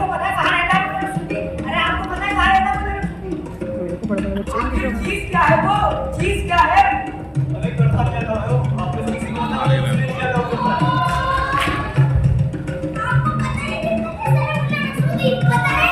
आपको पता है कहाँ रहता है वो लक्ष्मी? अरे आपको पता है कहाँ रहता है वो लक्ष्मी? आखिर चीज क्या है वो? चीज क्या है? अरे करता क्या था वो? आपने किसी को ना एक्सीडेंट किया था उसके साथ। आपको पता है कि कैसे पता है?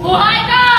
वो आएगा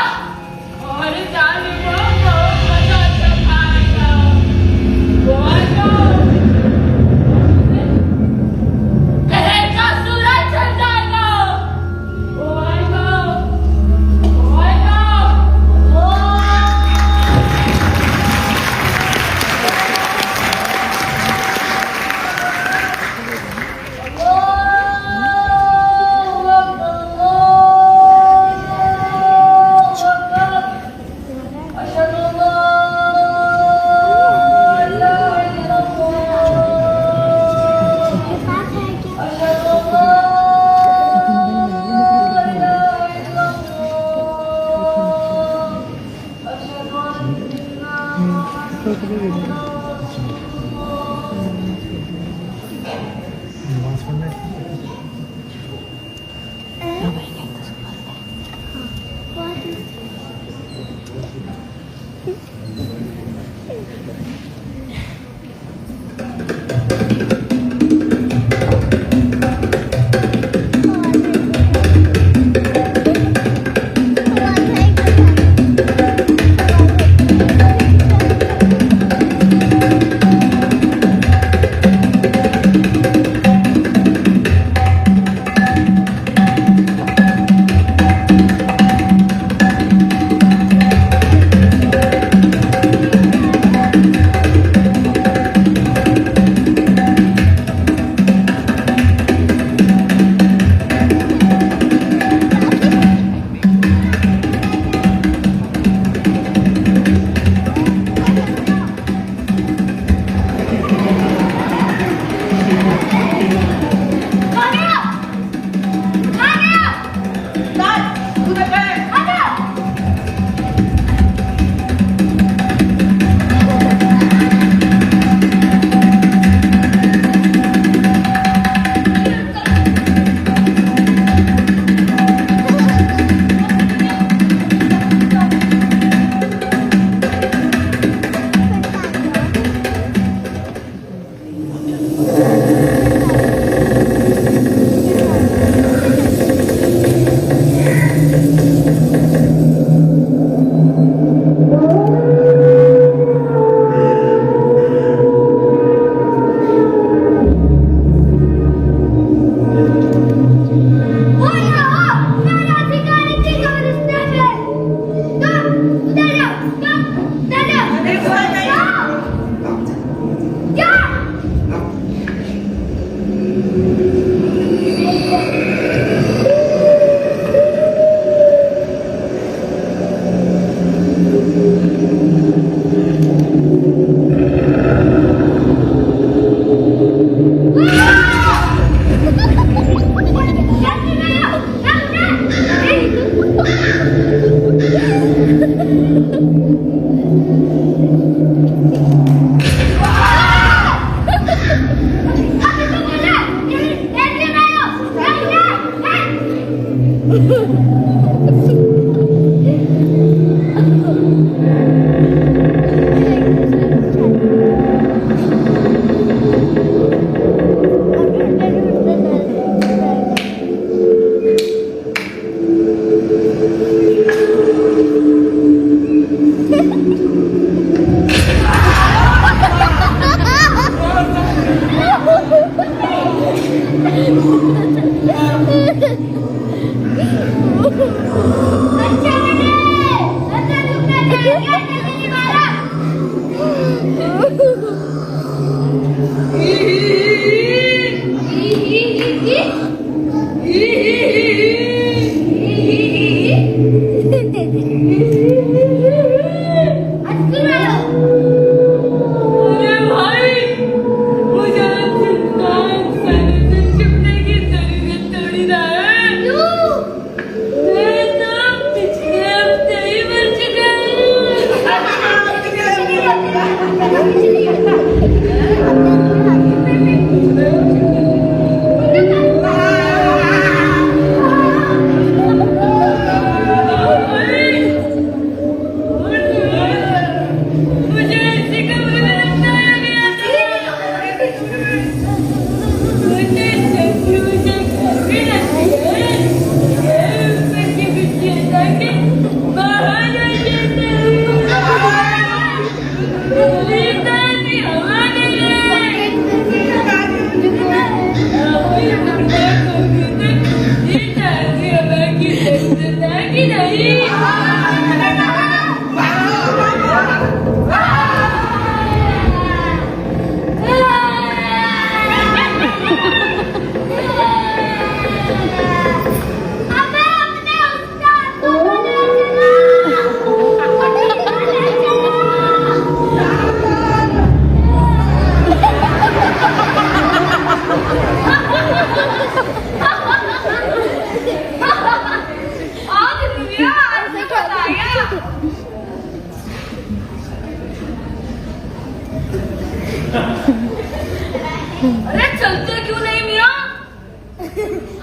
अरे चलते क्यों नहीं मियां?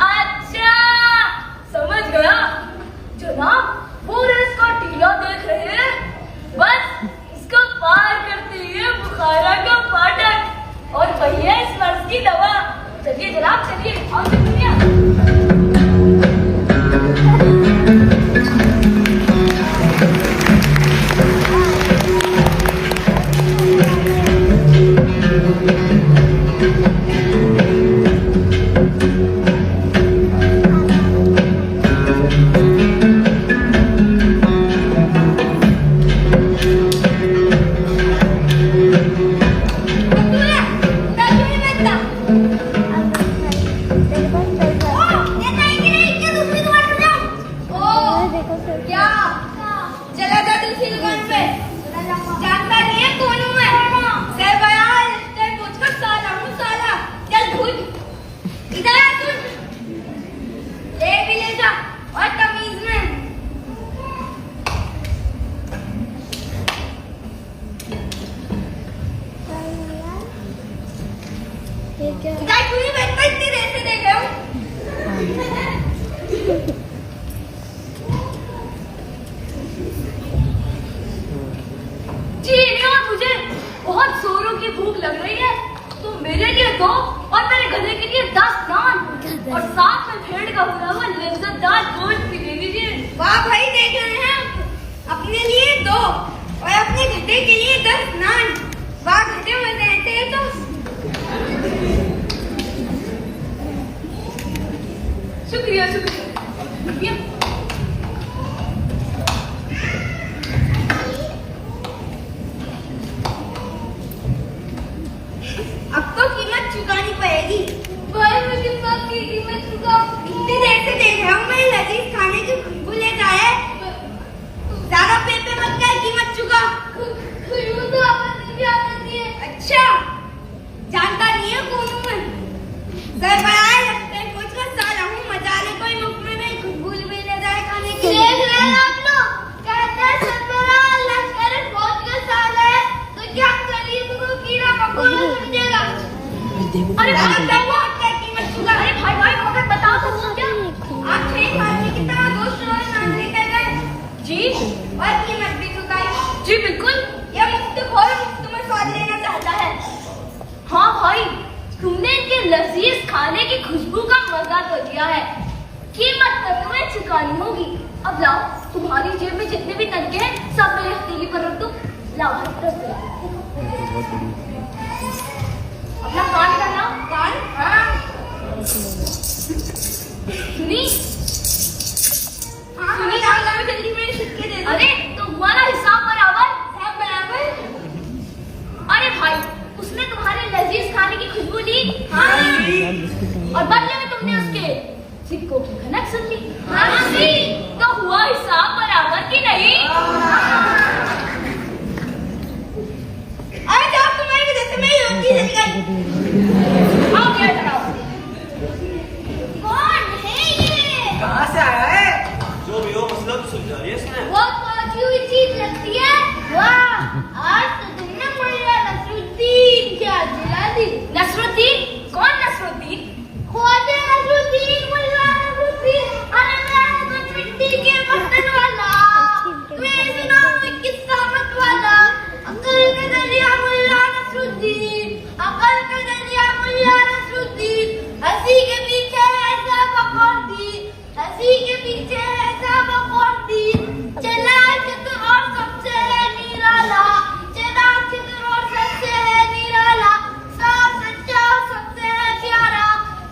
अच्छा समझ गया जनाब, पूरे इसका टीला देख रहे हैं। बस इसको पार करते ही बुखारा का फाटक और वही है इस मर्ज की दवा। चलिए जनाब चलिए, आओ मियां। लग रही है तो मेरे लिए 2 और मेरे गधे के लिए 10 नान और साथ में भेड़ का भुना हुआ लज्जतदार गोश्त भी दे दीजिए। वाह भाई, देख रहे हैं अपने लिए 2 और अपने घटे के लिए 10 नान। वाह, घटे में रहते हैं तो शुक्रिया शुक्रिया। अब तो कीमत चुकानी पड़ेगी। भाई मैं किस बात की कीमत चुकाऊं? इतनी देर से देख रहा हूँ मैं, लजीज खाने की खुशबू ले जाए। ज्यादा पे मत कर, कीमत चुका। खुशबू तो आपने क्या करती है? अच्छा, जानता नहीं है कौन हूँ मैं? सरबराह लगते हैं, कुछ का साला हूँ, मजा ले कोई मुफ्त में नहीं, खुशबू भी ले जाए खाने के लिए। देख रहे हैं आप लोग, कहते हैं सरबराह लश्कर फौज का साल है तो क्या गरीब को कीड़ा मकोड़ा समझेगा। अरे कीमत चुका। अरे भाई भाई मगर बताओ तो वो क्या? आप 6 खाने की तरह गोश्त और नाश्ते कर गए जी और कीमत भी चुकाई। जी बिल्कुल। यह मुफ्त खोर मुफ्त में स्वाद लेना चाहता है। हाँ भाई, तुमने इनके लजीज खाने की खुशबू का मजा तो लिया है, कीमत तो तुम्हें चुकानी होगी। अब लाओ, तुम्हारी जेब में जितने भी तनके हैं सब मेरे हथेली पर रख दो। लाओ रख दो। अपना कान करना। कान? हाँ। सुनी हाँ, सुनी हाँ, हाँ, जल्दी मेरे सिक्के दे दो। अरे तो हुआ ना हिसाब बराबर? सब बराबर? अरे भाई, उसने तुम्हारे लजीज खाने की खुशबू ली। हाँ। और बदले में तुमने उसके सिक्कों की खनक सुन ली। हाँ जी। तो हुआ हिसाब बराबर कि नहीं? अरे जाओ, तुम्हारी वजह से मेरी रोटी जल गई। आओ क्या कराओ। कौन है ये? कहाँ से आया है? जो भी हो मसला तो सुलझा लिया इसने। वो पहुंची हुई चीज लगती है। वाह, आज तो तुमने मुल्ला नसरुद्दीन क्या दिला दी। नसरुद्दीन? कौन नसरुद्दीन? ख्वाजा नसरुद्दीन, मुल्ला नसरुद्दीन। अरे मैं तो मिट्टी के बर्तन वाला। मैं सुनाऊं एक किस्सा मत वाला। अकल का दरिया मुल्ला नसरुद्दीन, अकल का दरिया मुल्ला नसरुद्दीन। हंसी के पीछे ऐसा बकौती, हंसी के पीछे ऐसा बकौती। चला चित्र और सबसे है निराला, चला चित्र और सबसे है निराला। साफ सच्चा और सबसे है प्यारा,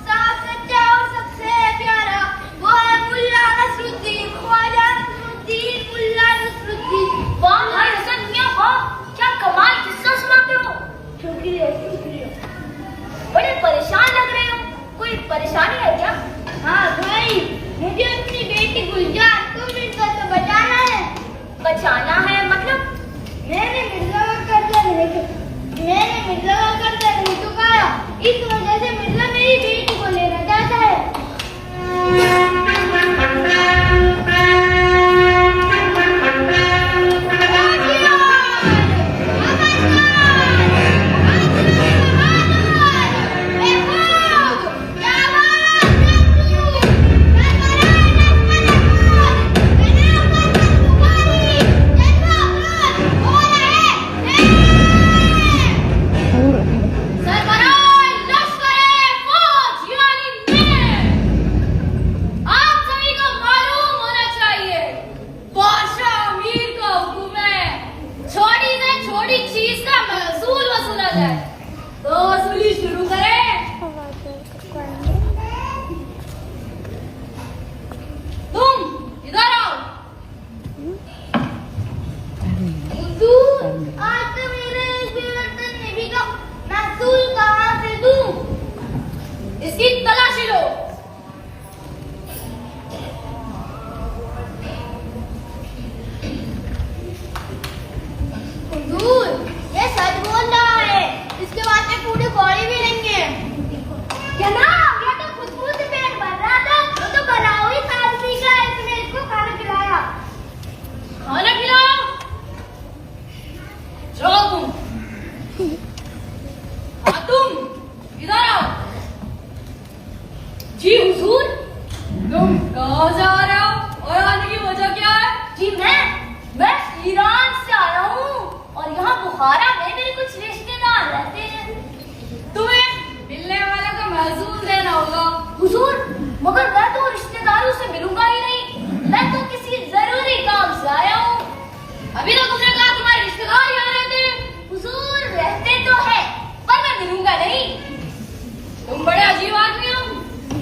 साफ सच्चा और सबसे है प्यारा। वो है मुल्ला नसरुद्दीन, ख्वाजा नसरुद्दीन, मुल्ला नसरुद्दीन। वाह भाई हसन मियां, वाह क्या कमाल किस्सा सुनाते हो। शुक्रिया शुक्रिया। बड़े परेशान लग रहे हो, कोई परेशानी है क्या? हाँ भाई, मुझे अपनी बेटी गुलजार को मिर्जा से बचाना है। बचाना है मतलब? मैंने मिर्जा का कर्जा नहीं चुकाया, इस वजह से मिर्जा मेरी बेटी को लेना चाहता है। क्या बात है?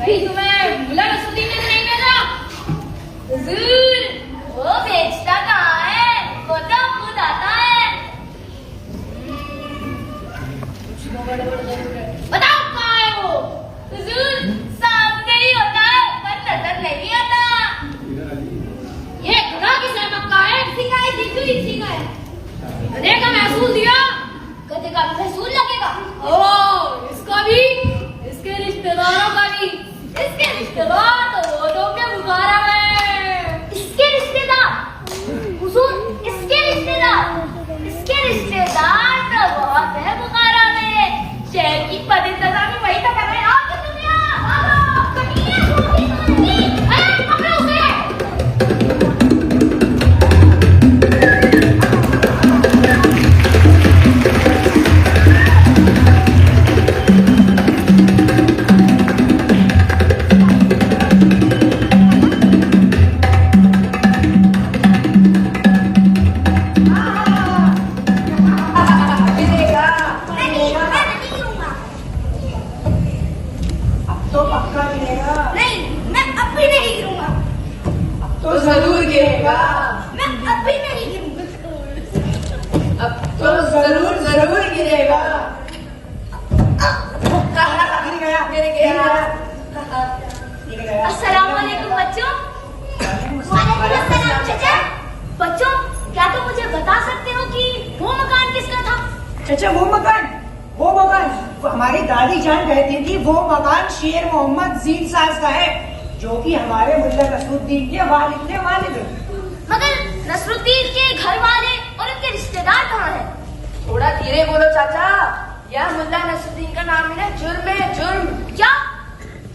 कहीं तुम्हें मुल्ला नसरुद्दीन ने नहीं भेजा? हुजूर, वो बेचता कहाँ है? वो तो खुद आता है। बताओ कहाँ है वो? हुजूर, सामने ही होता है, पर नजर नहीं आता। ये गुनाह की सहमत का है? सीखा है, सीखा है। गधे का महसूल दिया, गधे का महसूल लगेगा। ओ, इसका भी, इसके रिश्तेदारों का भी। इसके रिश्तेदार तो वो लोग के बुखारा में। इसके रिश्तेदार, हुजूर, इसके रिश्तेदार तो बहुत है बुखारा में। शहर की पदितजा में वही तो कर रहे हैं। आओ तुम यहाँ, आओ, कटिए, अरे पकड़ो उसे। तो पक्का गिरेगा। नहीं, मैं अब भी नहीं गिरूंगा। तो जरूर गिरेगा। मैं अब भी नहीं गिरूंगा। अब तो जरूर गिरेगा। गिर गया। अस्सलाम वालेकुम बच्चों। वालेकुम अस्सलाम चाचा। बच्चों, क्या तुम मुझे बता सकते हो कि वो मकान किसका था? चाचा वो मकान वो हमारी दादी जान कहती थी वो मकान शेर मोहम्मद जीन साज का है, जो कि हमारे मुल्ला नसरुद्दीन के वालिद थे। मगर नसरुद्दीन के घर वाले और उनके रिश्तेदार कहाँ हैं? थोड़ा धीरे बोलो चाचा, यह मुल्ला नसरुद्दीन का नाम है ना, जुर्म है, जुर्म। क्या?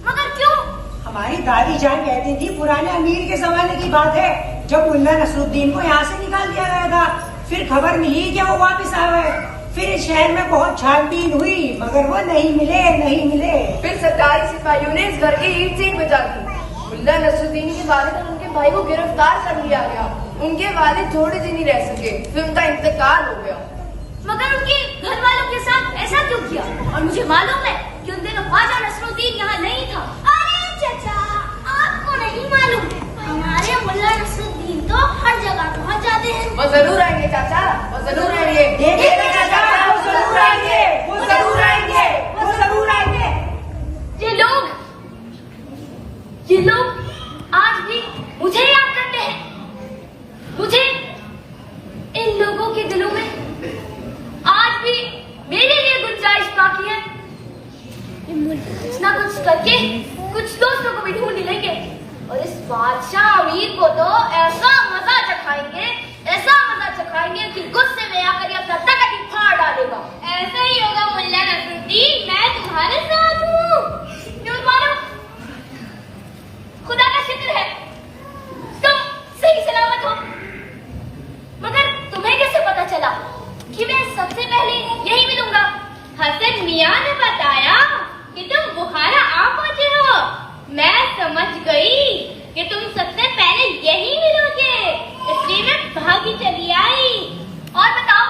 मगर क्यों? हमारी दादी जान कहती थी पुराने अमीर के जमाने की बात है, जब मुल्ला नसरुद्दीन को यहाँ से निकाल दिया गया था। फिर खबर मिली कि वो वापस आ गए। फिर इस शहर में बहुत छानबीन हुई, मगर वो नहीं मिले। फिर सरकारी सिपाहियों ने इस घर की ईंट से बचा दी। मुल्ला नसरुद्दीन के वालिद और उनके भाई को गिरफ्तार कर लिया गया। उनके वालिद थोड़े दिन ही रह सके, फिर उनका इंतकाल हो गया। मगर उनके घर वालों के साथ ऐसा क्यों किया? और मुझे मालूम है कि उन दिनों ख्वाजा नसरुद्दीन यहाँ नहीं था। अरे चाचा, आपको नहीं मालूम, हमारे मुल्ला नसरुद्दीन तो हर जगह पहुँच जाते हैं। वो जरूर आएंगे चाचा, वो जरूर आएंगे। ये लोग आज भी मुझे याद करते हैं। मुझे इन लोगों के दिलों में आज भी मेरे लिए गुंजाइश बाकी है। कुछ ना कुछ करके कुछ दोस्तों को भी ढूंढ लेंगे और इस बादशाह अमीर को तो ऐसा मजा चखाएंगे कि गुस्से में आकर ये अपना तकत ही फाड़ डालेगा। ऐसा ही होगा मुल्ला नसरुद्दीन, मैं तुम्हारे साथ हूँ। क्यों मानो? खुदा का शुक्र है तुम सही सलामत हो। मगर तुम्हें कैसे पता चला कि मैं सबसे पहले यही मिलूंगा? हसन मियां ने बताया कि तुम बुखारा आ पहुंचे हो। मैं समझ गई कि तुम सबसे पहले यही मिलोगे, इसलिए मैं भागी चली आई। और बताओ,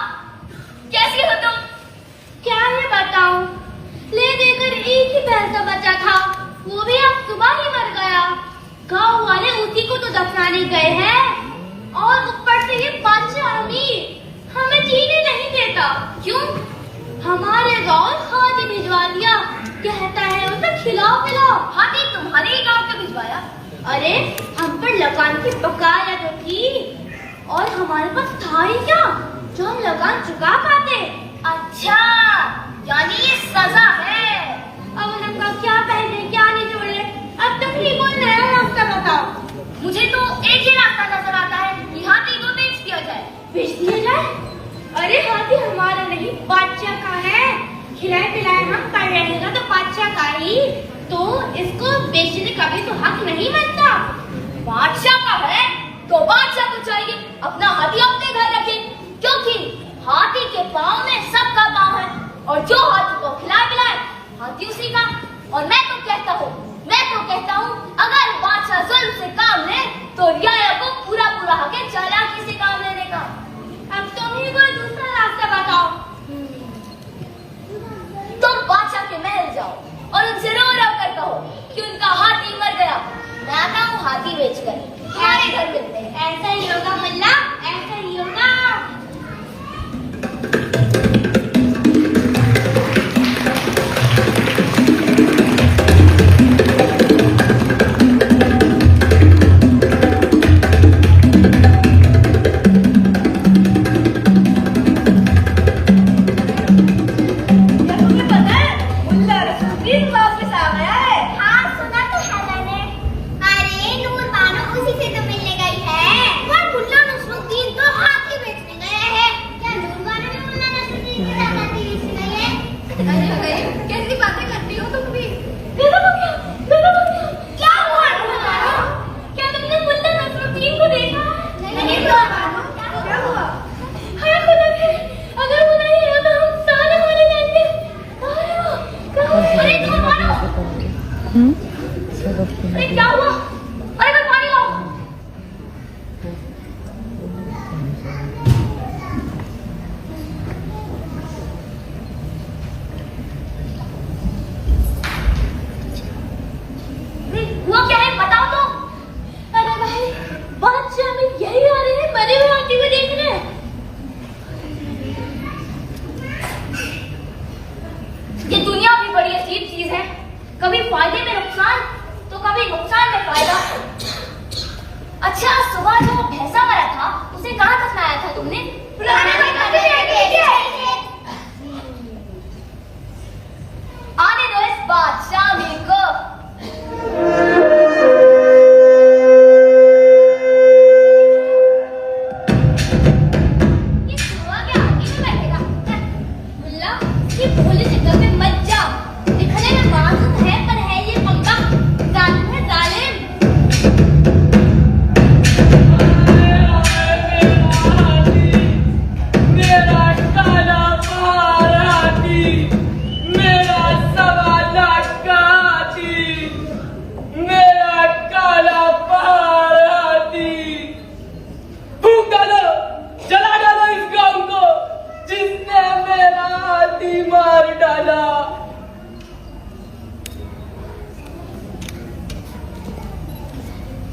कैसी हो तुम? क्या मैं बताऊं? ले देकर एक ही पैसा बचा था, वो भी अब सुबह ही मर गया। गांव वाले उसी को तो दफनाने गए हैं और ऊपर से ये बादशाह अमीर हमें जीने नहीं देता। क्यों? हमारे गांव हाथी भिजवा दिया, कहता है उसे खिलाओ पिलाओ। हाथी तुम्हारे ही गांव का भिजवाया? अरे हम पर लगान की बकाया जो थी, और हमारे पास था ही क्या जो हम लगान चुका पाते। अच्छा, यानी ये सजा है। अब उनका क्या पहने क्या नहीं जोड़े, अब तुम ही बोल रहे हो, रास्ता बताओ। मुझे तो एक ही रास्ता नजर आता है कि हाथी को बेच दिया जाए। बेच दिया जाए? अरे हाथी हमारा नहीं, बादशाह का है। खिलाए पिलाए हम पड़ रहेगा तो बादशाह का ही, तो इसको बेचने का भी तो हक नहीं बनता। बादशाह का है तो बादशाह को चाहिए अपना हाथी अपने घर रखे, क्योंकि हाथी के पाँव में सबका पाँव है, और जो हाथी को खिलाए पिलाए हाथी उसी का। और मैं तो कहता हूँ अगर बादशाह जुल्म से काम ले तो रियाया को पूरा हक है चालाकी से काम लेने का। अब तुम ही कोई दूसरा रास्ता बताओ। तुम बादशाह के महल जाओ और उनसे रो कर कहो कि उनका हाथी मर गया। मैं आता हूँ हाथी बेचकर, तुम्हारे घर मिलते हैं। ऐसा ही होगा मुल्ला, ऐसा ही होगा। कैसी बातें करती हो तुम भी? क्या हुआ? क्या तुमने मुल्ला नसरुद्दीन को देखा? नहीं क्या हुआ? हाय खुदा के, अगर वो नहीं है तो हम सारे मारे जाएंगे। अरे तुम मारो। अरे क्या हुआ? अरे मैं पानी लाओ। हुआ क्या है बताओ तो। अरे भाई बादशाह में यही आ रहे हैं, मरे हुए हाथी को देखने। ये दुनिया भी बड़ी अजीब चीज है, कभी फायदे में नुकसान तो कभी नुकसान में फायदा। अच्छा सुबह जो भैंसा मरा था उसे कहाँ दफनाया था तुमने? आने दो इस बादशाह में को।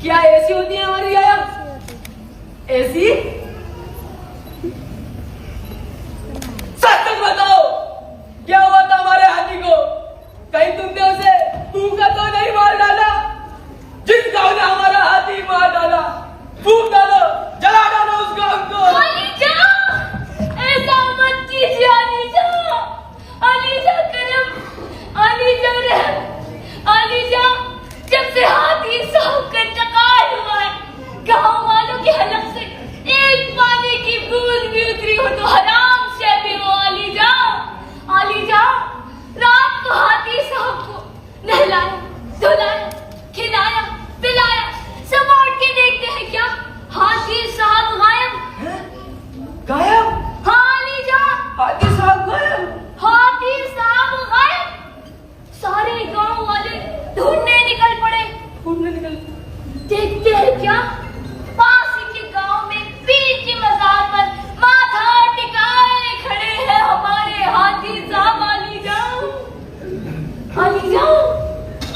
क्या ऐसी होती है हमारी आया? ऐसी? सच बताओ क्या हुआ था हमारे हाथी को? कहीं तुमने उसे भूखा तो नहीं मार डाला? जिस गांव ने हमारा हाथी मार डाला, फूक डालो, जला डालो उस गांव को। अलीजा, ऐसा मत कीजिए अलीजा। अलीजा करम, अलीजा रहम, अलीजा जब से हाथी साहब का इंतकाल हुआ है, गांव वालों के हलक से एक पानी की बूंद भी उतरी हो तो हराम से भी हो। अलीजा, अलीजा रात को हाथी साहब को नहलाया, धुलाया, खिलाया, पिलाया, सब उठ के देखते हैं क्या हाथी साहब गायब। गायब? हाँ अलीजा, हाथी साहब गायब? हाथी साहब गायब। सारे गांव वाले ढूंढने निकल पड़े। देखते हैं क्या पास ही के गांव में पीर की मजार पर माथा टिकाए खड़े हैं हमारे हाथी साहब। अलीजा, अलीजा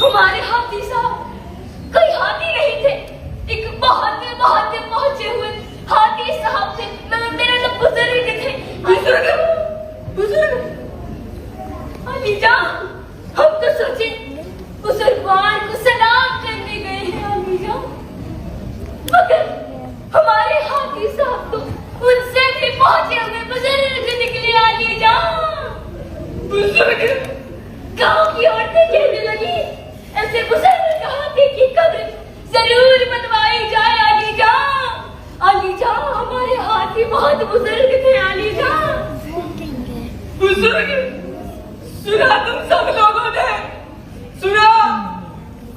हमारे हाथी साहब कोई हाथी नहीं थे, एक बहुत पहुंचे हुए हाथी साहब थे। मेरे तो बुजुर्ग थे। बुजुर्ग अलीजा, हम तो सोचे बुजुर्गवार को सलाम करने गए हैं अलीजा, मगर हमारे हाथी साहब तो उनसे भी पहुंचे हुए बुजुर्ग निकले। अलीजा बुजुर्ग, गांव की औरतें कहने लगी ऐसे बुजुर्ग हाथी की कब्र जरूर बनवाई जाए। अलीजा, अलीजा हमारे हाथी बहुत बुजुर्ग थे। अलीजा बुजुर्ग, सुना तुम सब लोगों ने? सुना?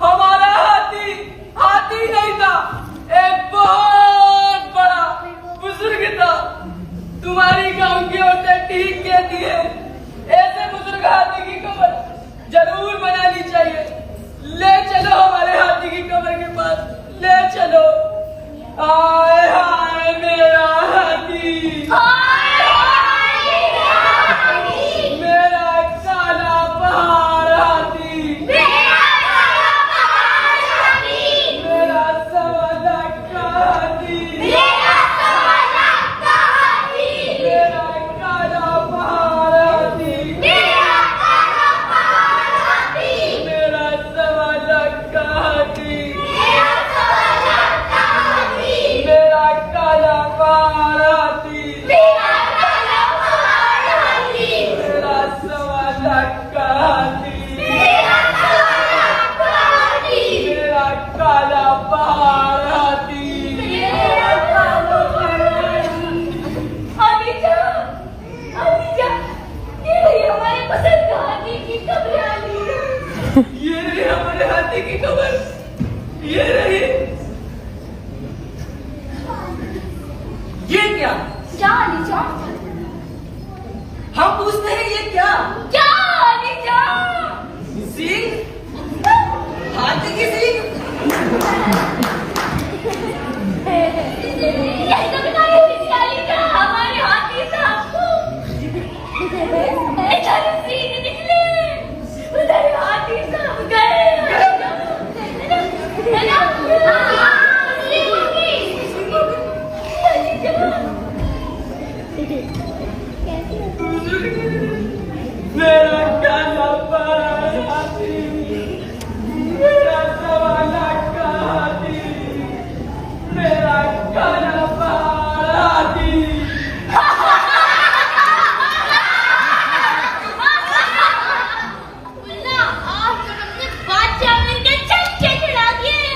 हमारा हाथी नहीं था, एक बहुत बड़ा बुजुर्ग था। तुम्हारी गांव की औरतें ठीक कहती है, ऐसे बुजुर्ग हाथी की कब्र जरूर बनानी चाहिए। ले चलो हमारे हाथी की कब्र के पास, ले चलो। ये क्या? क्या अलीजान? हम पूछते हैं ये क्या? क्या अलीजान? सींग? हाथी की सींग? यही तो बताया अलीजान, हमारे हाथी साहब को इधर सींग निकले, उधर हाथी साहब गए। है ना? सींग होगी। अलीजान। मेरा काला पारा हाथी, मेरा सवाला का हाथी, मेरा काला पारा हाथी। मुन्ना, आप तो हमने बादशाह बनके चमचे चढ़ा दिए।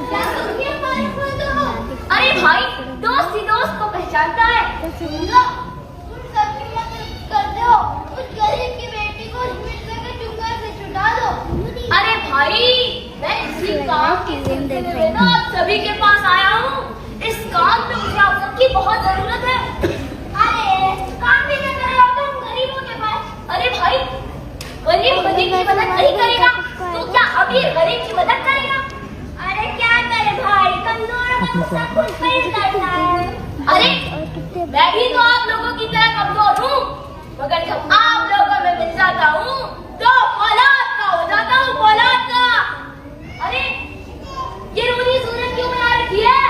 क्या तुम ये बात बोल रहे हो? अरे भाई, दोस्त ही दोस्त को पहचानता है। मुन्ना, तुम सबकी मदद कर दो, उस गरीब की बेटी को उस मिर्चे के चुंगल से छुड़ा दो। अरे भाई, मैं इसी काम के सिलसिले में ना आप सभी के पास आया हूँ। इस काम में मुझे आप सबकी बहुत जरूरत है। अरे काम भी क्या कर रहे हो तुम गरीबों के पास? अरे भाई, गरीब गरीब की मदद नहीं करेगा तो क्या अमीर गरीब की मदद करेगा? अरे क्या करे भाई, कमजोरों का सब कुछ नहीं करना है। अरे मैं भी तो आप लोगों की तरह कमजोर हूँ, मगर जब आप लोगों में मिल जाता हूँ तो फौलाद का हो जाता हूँ, फौलाद का। अरे ये रूनी सूरत क्यों बना रखी है?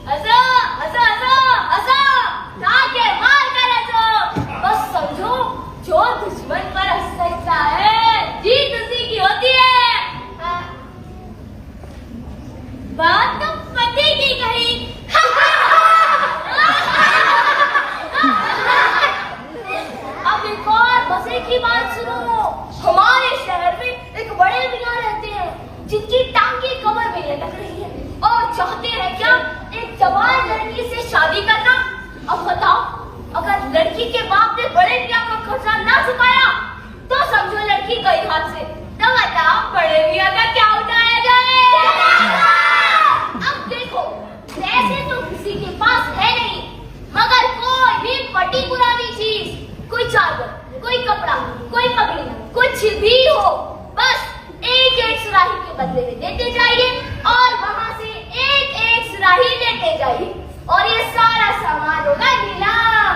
हंसो हंसो हंसो हंसो, ताके मार कर हंसो। बस समझो, जो दुश्मन पर हंस सकता है जीत उसी की होती है। बात तो पति की कही। अब एक और मजे की बात सुनो। हमारे शहर में एक बड़े मियां रहते हैं जिनकी टांगे कमर में लटक रही है और चाहते हैं क्या एक जवान लड़की से शादी करना। अब बताओ, अगर लड़की के बाप ने बड़े मियां का खर्चा ना चुकाया तो समझो लड़की गई हाथ से। तो बताओ बड़े मियां का क्या उठाया जाए? अब देखो, वैसे तो किसी के पास है नहीं, मगर कोई भी फटी पुरानी चीज, कोई चादर, कोई कपड़ा, कोई पगड़ी, कुछ भी हो, बस एक एक सुराही के बदले में देते जाइए और वहां से एक एक सुराही लेते जाइए और ये सारा सामान होगा नीलाम।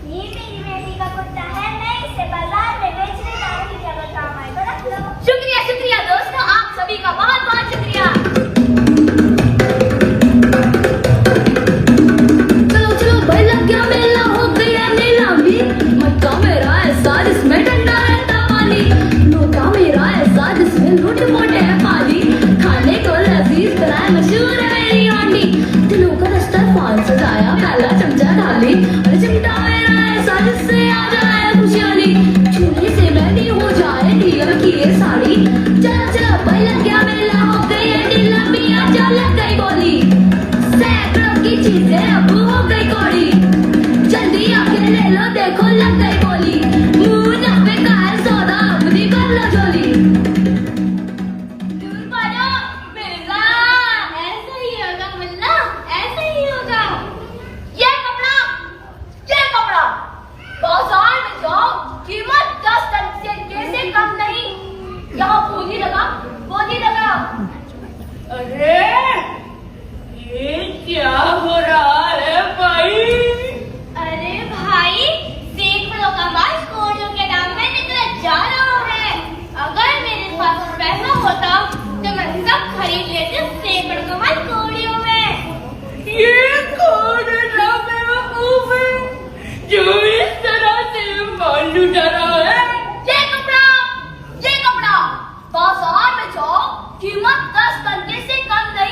ये मेरी बेटी का कुत्ता है, मैं इसे बाजार में बेचने जाऊंगी, अगर काम आए तो रख लो। शुक्रिया शुक्रिया दोस्तों, आप सभी का बहुत बहुत शुक्रिया। चलो चलो भाई, लग गया मेला, हो गया नीलामी। मटका मेरा ऐसा जिसमें ठंडा रहता पानी, लोटा मेरा ऐसा जिसमें लूट मोटे है पाली, खाने को लजीज बनाए मशहूर है मेरी हांडी। दिलों का दस्तरखान सजाया, प्याला चमचा ढाली, अरे चिमटा मेरा ऐसा जिससे आ जाए खुशहाली, चूल्हे से बैठी हो जाए ढील की ये साड़ी। चलो चलो भाई, लग गया मेला, हो गई है नीलामी, आजा लग गई बोली, सैकड़ों की चीजें अब हो गई कौड़ी, जल्दी आके ले लो देखो लग गई बोली, मुंह ना बेकार सौदा अपनी कर लो झोली। दूर भागो मिर्जा, ऐसा ही होगा मुन्ना, ऐसा ही होगा। ये कपड़ा बाजार में जाओ, कीमत 10 टके से कम नहीं। यहाँ बोली लगा। अरे ये क्या हो रहा है भाई? अरे भाई, सैकड़ों का माल कोड़ियों के दाम में निकल जा रहा है। अगर मेरे पास पैसा होता तो मैं सब खरीद लेती, सैकड़ों का माल कोड़ियों में। ये कौन है बेवकूफ है जो इस तरह से माल लुटा रहा है? ये कपड़ा बाजार में जाओ, कीमत 10 टके से कम नहीं।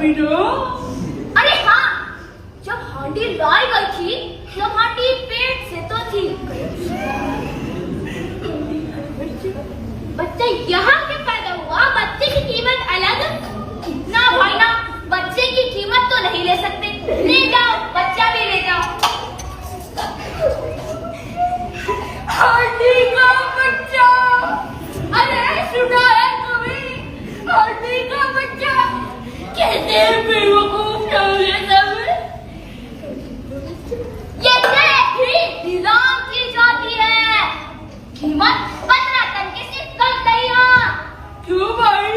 भाई तो अरे हाँ, जब हांडी लाई गई थी तब हांडी पेट से तो थी। बच्चा यहाँ के पैदा हुआ, बच्चे की कीमत अलग। ना भाई ना, बच्चे की कीमत तो नहीं ले सकते। ले जाओ, बच्चा भी ले जाओ। हांडी का बच्चा, अरे सुना है कभी? हांडी का बच्चा कैसे बेवकूफ लोग हैं सब। ये भी नीलाम की जाती है। कीमत 15 टन के से कम नहीं है। क्यों भाई,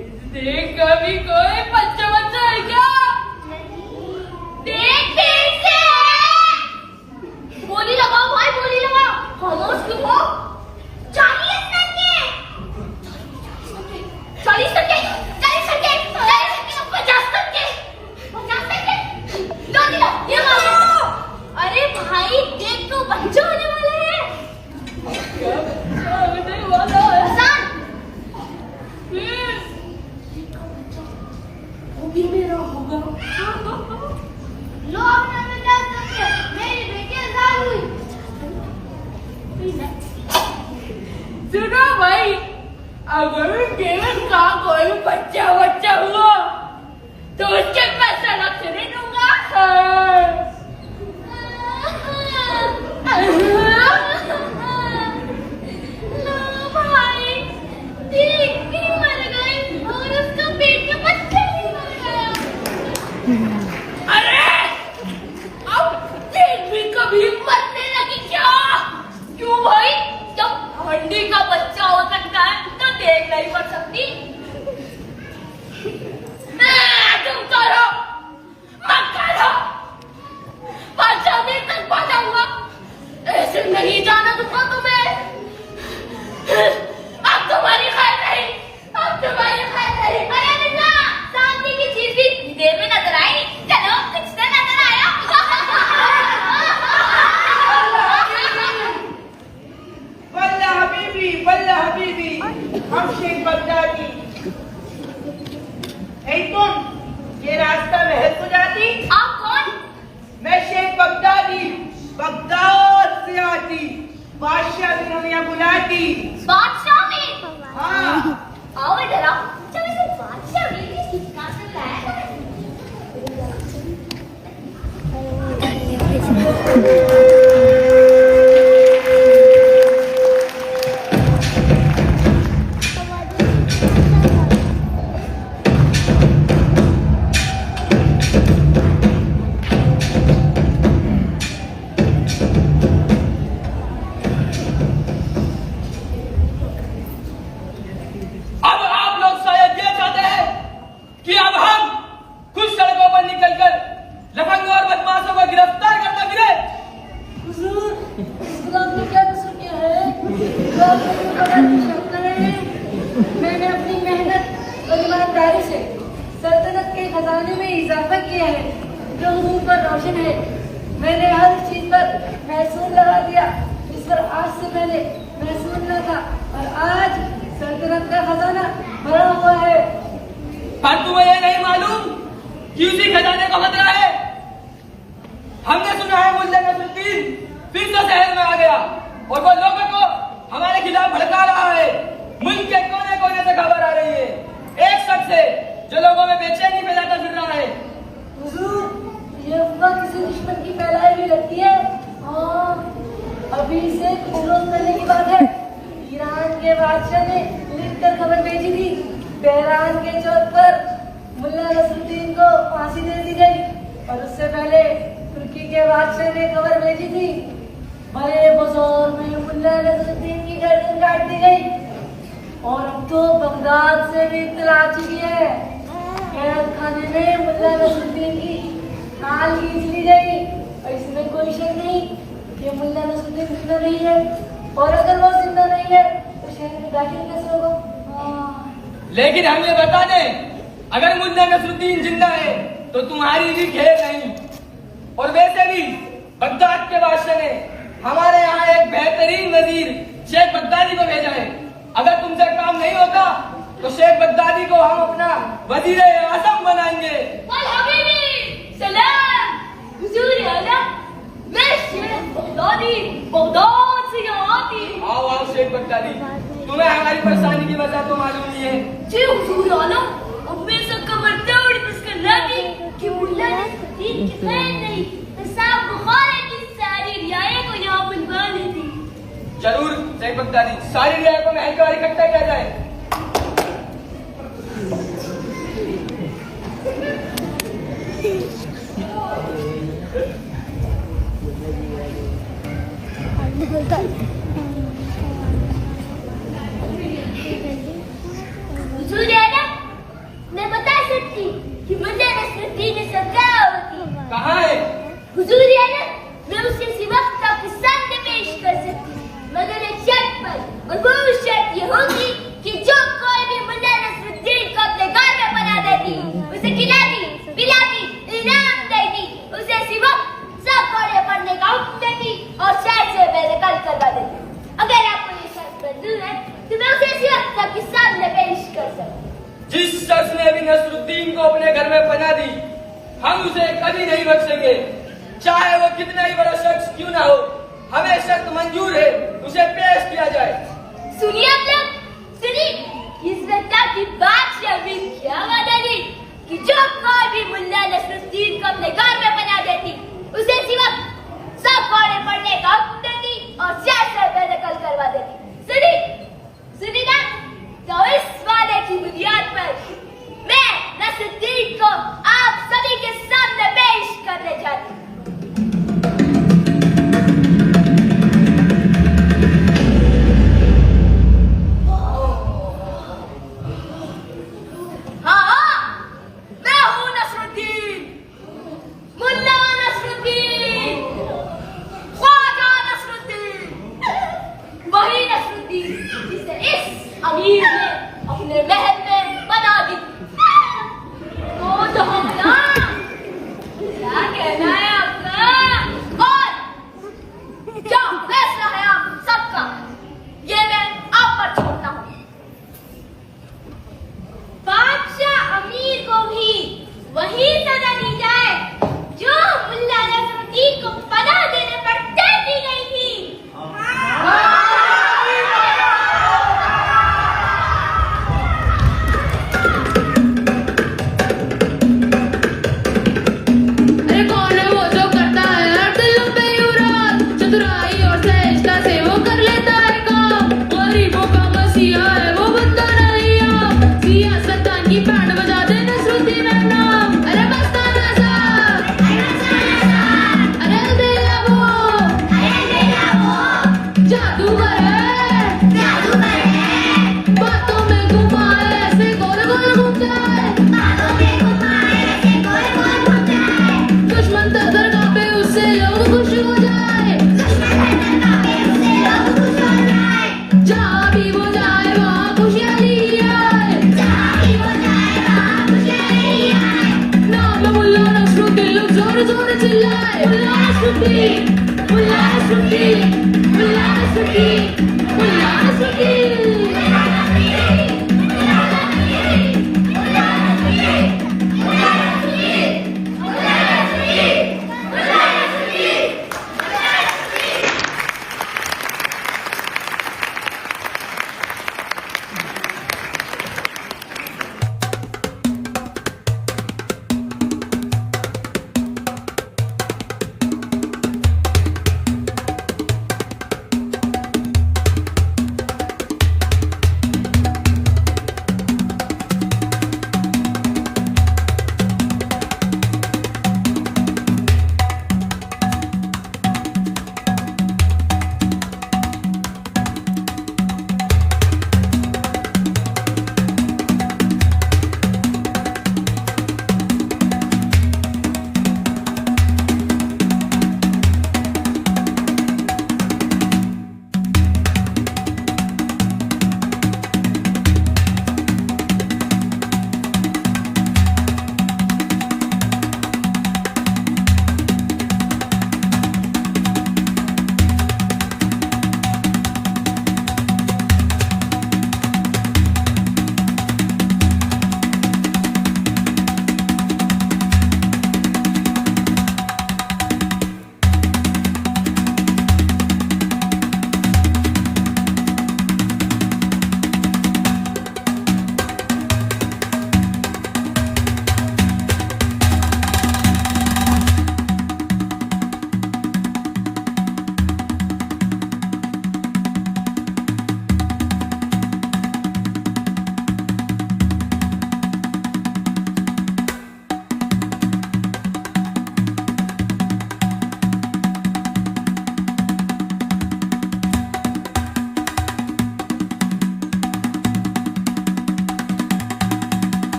इससे कभी कोई बच्चा बच्चा है क्या? देख देख से बोली लगाओ भाई, बोली लगाओ। खामोश क्यों हो? 40 टन के, 40 टन के, 40 टन के, 50 टन के, 50 टन के। लो दिलो, ये मारो। अरे भाई देख तो बच्चा होने वाला है। होने वाला है। हसन, वो भी मेरा होगा। लो अपना बेटा समझे, मेरी बेटी आजाद हुई। सुनो भाई, अगर देवर का कोई बच्चा बच्चा हुआ तो उसके पैसा न खरीदूंगा। लो भाई, देख भी मर गई और उसका पेट का बच्चा भी मर गया। अरे अब देख भी कभी मरने लगी क्या? क्यों भाई, जब हंडी का बच्चा हो सकता है तो देख नहीं मर सकती। तुम करो मत करो, 5 दिन तक बाजा हुआ, ऐसे नहीं जाना दूंगा तुम्हें। अब तुम्हारी खैर नहीं, अब तुम्हारी खैर नहीं। अरे बिल्ला, शांति की चीज भी देर में नजर आई। चलो कुछ तो नजर आया। बल्ला हबीबी, हम शेख बगदादी। ऐ तुम, ये रास्ता महल को जाती? आप कौन? मैं शेख बगदादी, बगदाद से आती, बादशाह ने हमें यहाँ बुलाती। बादशाह में? हाँ, आओ इधर आओ। चलो इसे बादशाह में भी किसका से लाया? अब आप लोग शायद ये चाहते हैं कि अब हम कुछ सड़कों पर निकलकर लफंगों और बदमाशों को गिरफ्तार करना गिरे। हुजूर, इस गुलाम ने क्या कसूर किया है? जो आपको यूं बड़ा शक कर रहे हैं। मैंने अपनी मेहनत और ईमानदारी से सल्तनत के खजाने में इजाफा किया है जो हुजूर पर रोशन है। मैंने हर चीज पर महसूल लगा दिया जिस पर आज से पहले महसूल न था, और आज सल्तनत का खजाना भरा हुआ है। पर तुम्हें ये नहीं मालूम कि उसी खजाने का खतरा है। हमने सुना है मुल्ला नसरुद्दीन फिर से शहर में आ गया और वो लोगों को हमारे खिलाफ भड़का रहा है। मुल्क के कोने कोने से खबर आ रही है, एक शख्स है जो लोगों में बेचैनी फैलाता फिर रहा है। हुजूर, ये अफवाह किसी दुश्मन की फैलाई हुई लगती है। हाँ, अभी से कुछ रोज पहले की बात है। ईरान के बादशाह ने लिखकर खबर भेजी थी, तेहरान के चौक पर मुल्ला नसरुद्दीन को फांसी दे दी गई, और उससे पहले तुर्की के बादशाह ने खबर भेजी थी, बड़े बाजार में मुल्ला नसरुद्दीन की गर्दन काट दी गई। और अब तो बगदाद से भी इत्तला आ चुकी है, कैद खाने में मुल्ला नसरुद्दीन की नाल खींच ली गई। और इसमें कोई शक नहीं कि मुल्ला नसरुद्दीन जिंदा नहीं है, और अगर वो जिंदा नहीं है तो शहर में दाखिल कैसे होगा? लेकिन हमें बता दें, अगर मुल्ला नसरुद्दीन जिंदा है तो तुम्हारी भी खेल नहीं। और वैसे भी बगदाद के बादशाह ने हमारे यहाँ एक बेहतरीन वजीर शेख बगदादी को भेजा है। अगर तुमसे काम नहीं होता तो शेख बगदादी को हम अपना वजीर आजम बनाएंगे। और हबीबी सलाम हुजूर आला, मैं शेख बगदादी बगदाद से यहाँ आती हूँ। आओ आओ शेख बगदादी, तुम्हें हमारी परेशानी की वजह तो मालूम नहीं है। जी हुजूर आला, अब मैं सबका मरता बड़ी बस कर रही कि मुल्ला नसरुद्दीन की खैर नहीं तो साहब बुखारा की सारी रियायत को यहाँ बुलवा लेती। जरूर शेख बगदादी, सारी रियायत को महल के बाहर इकट्ठा किया जाए। हुजूर आला, मैं बता सकती कि मुल्ला नसरुद्दीन ने सरकार होती। कहाँ है? हुजूर आला, मैं उसे इसी वक्त आपके सामने पेश कर सकती, मगर एक शर्त पर, और वो शर्त ये होगी कि जो कोई भी मुल्ला नसरुद्दीन को अपने घर में बना देती, उसे खिलाती, पिलाती, इनाम देती, उसे इसी वक्त सब घोड़े पढ़ने का हुक्म देती और शहर से बेदखल करवा देती। अगर आपको ये शर्त मंजूर है तो मैं उसे इसी वक्त आपके सामने पेश कर सकती। जिस शख्स ने भी नसरुद्दीन को अपने घर में पना दी, हम उसे कभी नहीं बख्शेंगे, चाहे वो कितना ही बड़ा शख्स क्यों ना हो। हमें शर्त मंजूर है, उसे पेश किया जाए। सुनिए आप लोग, सुनिए, इस बेटा की बादशाह भी क्या वादा दी कि जो कोई भी मुल्ला नसरुद्दीन को अपने घर में बना देती, उसे इसी वक्त सब घोड़े पढ़ने का हुक्म देती और शहर से बेदखल करवा देती। सुनी ना? तो इस वादे की बुनियाद पर मैं नसरुद्दीन को आप सभी के सामने पेश करने जाती हूँ। अमीर ने अपने महल में बना दी। तो हमला क्या कहना है आपका? और क्या फैसला है आप सबका, ये मैं आप पर छोड़ता हूँ। बादशाह अमीर को भी वही सजा दी जाए जो मुल्ला नसरुद्दीन को पनाह देने पर तय की गई थी। मुल्ला नसरुद्दीन